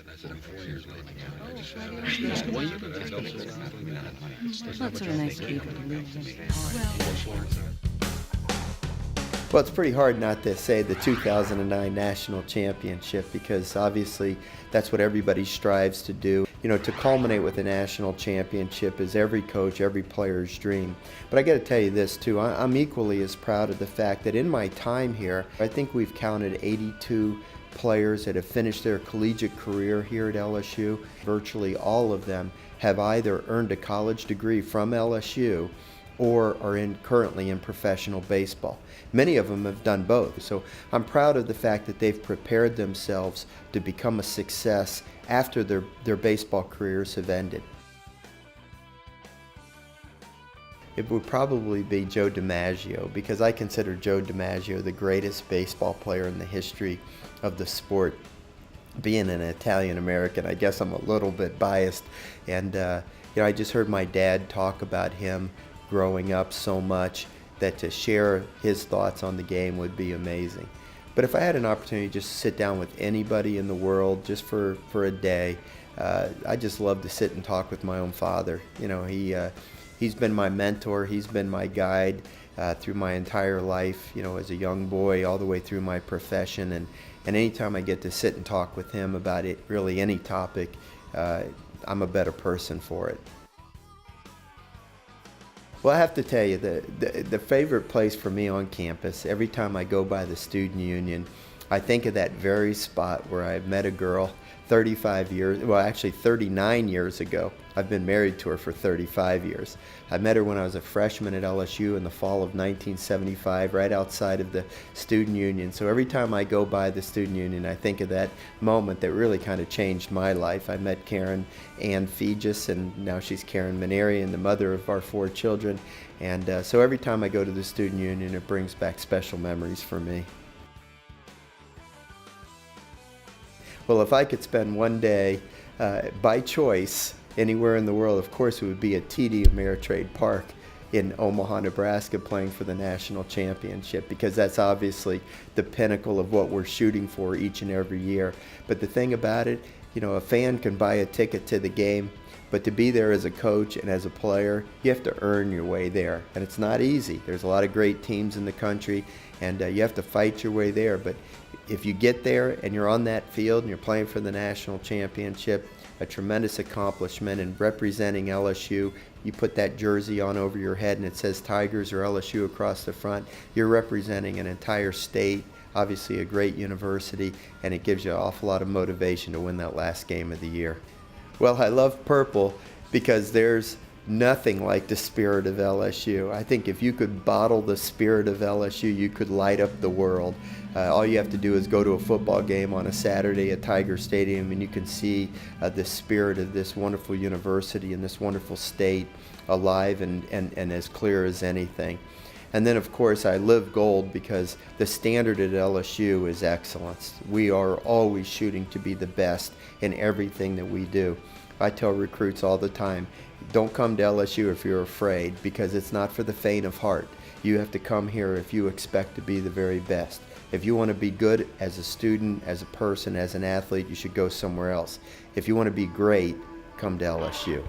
That's sort of nice of you to believe them. Well, it's pretty hard not to say the 2009 national championship, because obviously that's what everybody strives to do. You know, to culminate with a national championship is every coach, every player's dream. But I got to tell you this too, I'm equally as proud of the fact that in my time here, I think we've counted 82 players that have finished their collegiate career here at LSU. Virtually all of them have either earned a college degree from LSU or are currently in professional baseball. Many of them have done both. So I'm proud of the fact that they've prepared themselves to become a success after their baseball careers have ended. It would probably be Joe DiMaggio, because I consider Joe DiMaggio the greatest baseball player in the history of the sport. Being an Italian American, I guess I'm a little bit biased, and I just heard my dad talk about him growing up so much that to share his thoughts on the game would be amazing. But if I had an opportunity to just sit down with anybody in the world just for a day, I just love to sit and talk with my own father. You know, he's been my mentor, he's been my guide through my entire life, you know, as a young boy all the way through my profession, and anytime I get to sit and talk with him about it, really any topic, I'm a better person for it. Well, I have to tell you, the favorite place for me on campus, every time I go by the student union, I think of that very spot where I met a girl 39 years ago. I've been married to her for 35 years. I met her when I was a freshman at LSU in the fall of 1975, right outside of the student union. So every time I go by the student union, I think of that moment that really kind of changed my life. I met Karen Ann Fegis, and now she's Karen Mainieri, and the mother of our 4 children. And so every time I go to the student union, it brings back special memories for me. Well, if I could spend one day by choice anywhere in the world, of course it would be at TD Ameritrade Park in Omaha, Nebraska, playing for the national championship, because that's obviously the pinnacle of what we're shooting for each and every year. But the thing about it, you know, a fan can buy a ticket to the game, but to be there as a coach and as a player, you have to earn your way there. And it's not easy. There's a lot of great teams in the country, and you have to fight your way there. But if you get there and you're on that field and you're playing for the national championship, a tremendous accomplishment, and representing LSU, you put that jersey on over your head and it says Tigers or LSU across the front, you're representing an entire state, obviously a great university, and it gives you an awful lot of motivation to win that last game of the year. Well, I love purple because there's nothing like the spirit of LSU. I think if you could bottle the spirit of LSU, you could light up the world. All you have to do is go to a football game on a Saturday at Tiger Stadium, and you can see the spirit of this wonderful university and this wonderful state alive and as clear as anything. And then, of course, I live gold because the standard at LSU is excellence. We are always shooting to be the best in everything that we do. I tell recruits all the time, don't come to LSU if you're afraid, because it's not for the faint of heart. You have to come here if you expect to be the very best. If you want to be good as a student, as a person, as an athlete, you should go somewhere else. If you want to be great, come to LSU.